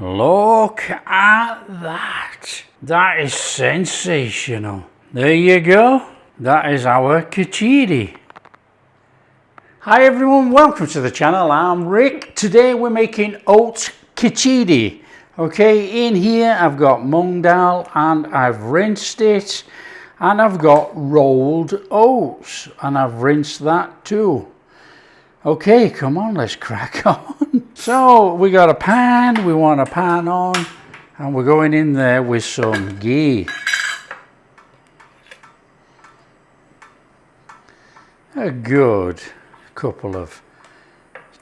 Look at that. That is sensational. There you go. That is our kitchari. Hi everyone, welcome to the channel. I'm Rick. Today we're making Oats Khichdi. Okay, in here I've got moong dal and I've rinsed it, and I've got rolled oats and I've rinsed that too. Okay, come on, let's crack on. So we got a pan, we want a pan on, and we're going in there with some ghee. A good couple of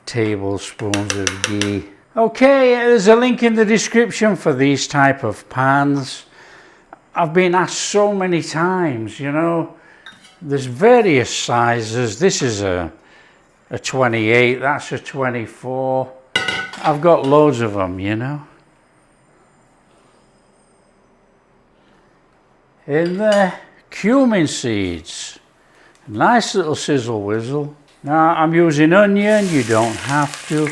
tablespoons of ghee. Okay, there's a link in the description for these type of pans. I've been asked so many times, you know, there's various sizes. This is a 28, that's a 24. I've got loads of them, you know. In there, cumin seeds. Nice little sizzle whizzle. Now I'm using onion, you don't have to.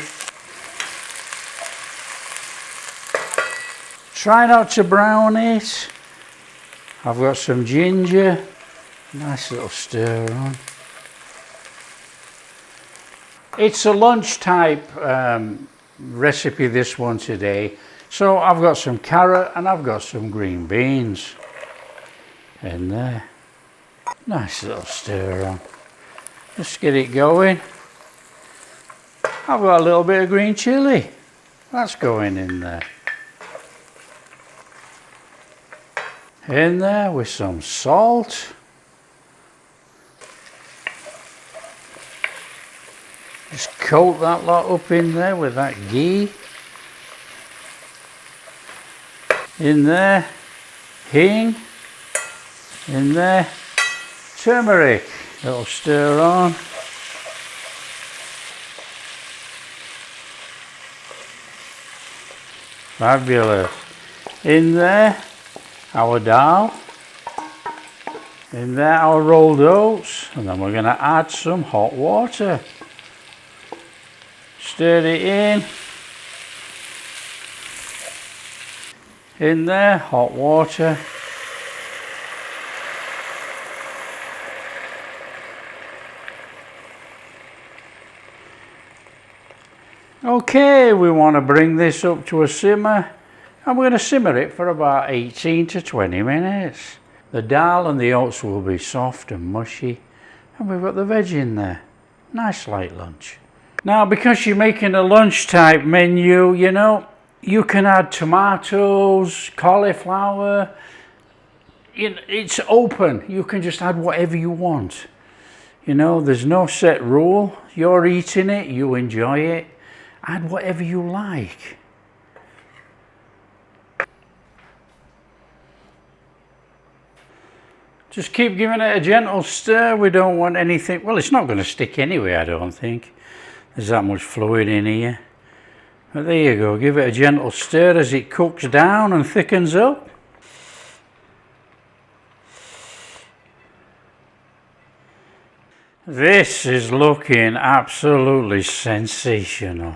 Try not to brown it. I've got some ginger. Nice little stir on. It's a lunch type recipe, this one today. So I've got some carrot and I've got some green beans in there. Nice little stir on. Just get it going. I've got a little bit of green chilli. That's going in there. In there with some salt. Just coat that lot up in there with that ghee. In there, hing. In there, turmeric. Little stir on. Fabulous. In there, our dal. In there, our rolled oats. And then we're going to add some hot water. Stir it in. In there, hot water. Okay, we want to bring this up to a simmer, and we're going to simmer it for about 18 to 20 minutes. The dal and the oats will be soft and mushy, and we've got the veg in there. Nice light lunch. Now, because you're making a lunch type menu, you know, you can add tomatoes, cauliflower. It's open. You can just add whatever you want. You know, there's no set rule. You're eating it, you enjoy it. Add whatever you like. Just keep giving it a gentle stir. We don't want anything, well, it's not going to stick anyway, I don't think. There's that much fluid in here. But there you go, give it a gentle stir as it cooks down and thickens up. This is looking absolutely sensational.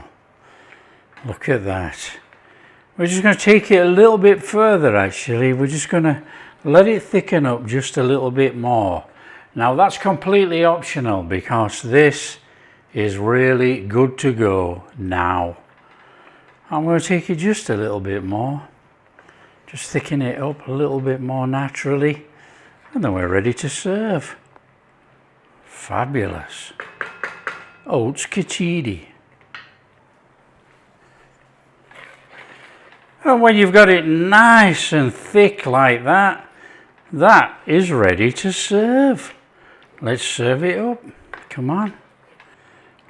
Look at that. We're just going to take it a little bit further actually. We're just going to let it thicken up just a little bit more. Now that's completely optional because this is really good to go now. I'm going to take it just a little bit more. Just thicken it up a little bit more naturally. And then we're ready to serve. Fabulous. Oats Khichdi. And when you've got it nice and thick like that, that is ready to serve. Let's serve it up. Come on.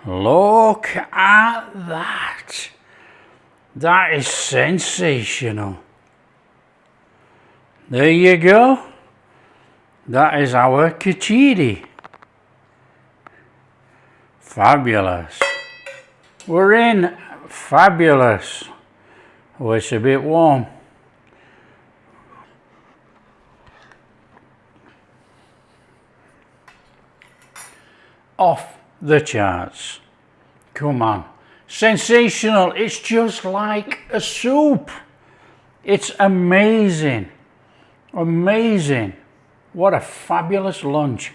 Look at that. That is sensational. There you go. That is our kitchari. Fabulous. We're in. Fabulous. Oh, it's a bit warm. Off the charts. Come on. Sensational. It's just like a soup. It's amazing. Amazing. What a fabulous lunch.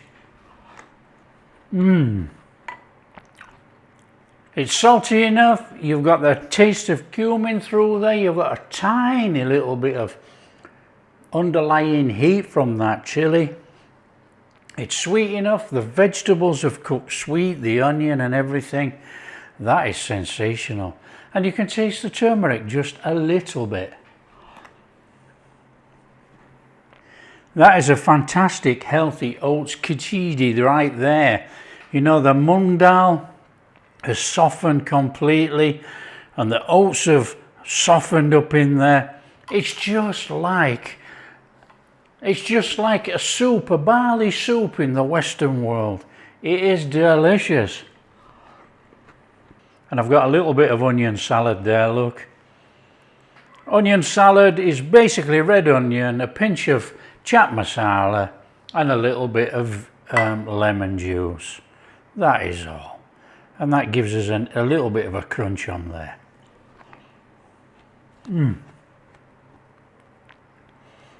It's salty enough. You've got the taste of cumin through there. You've got a tiny little bit of underlying heat from that chili. It's sweet enough. The vegetables have cooked sweet, the onion and everything. That is sensational. And you can taste the turmeric just a little bit. That is a fantastic, healthy Oats Khichdi right there. You know, the moong dal has softened completely and the oats have softened up in there. It's just like a soup, a barley soup in the Western world. It is delicious. And I've got a little bit of onion salad there, look. Onion salad is basically red onion, a pinch of chaat masala and a little bit of lemon juice. That is all. And that gives us a little bit of a crunch on there.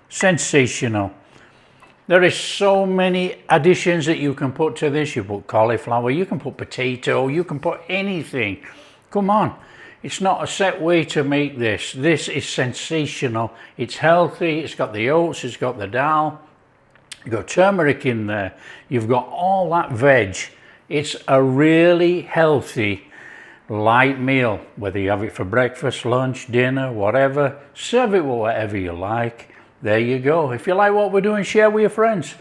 Sensational. There is so many additions that you can put to this. You put cauliflower, you can put potato, you can put anything. Come on. It's not a set way to make this. This is sensational. It's healthy. It's got the oats. It's got the dal. You've got turmeric in there. You've got all that veg. It's a really healthy, light meal. Whether you have it for breakfast, lunch, dinner, whatever. Serve it with whatever you like. There you go. If you like what we're doing, share with your friends.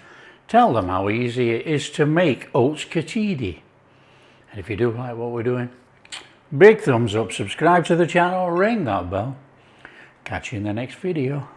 Tell them how easy it is to make Oats Khichdi. And if you do like what we're doing, big thumbs up, subscribe to the channel, ring that bell. Catch you in the next video.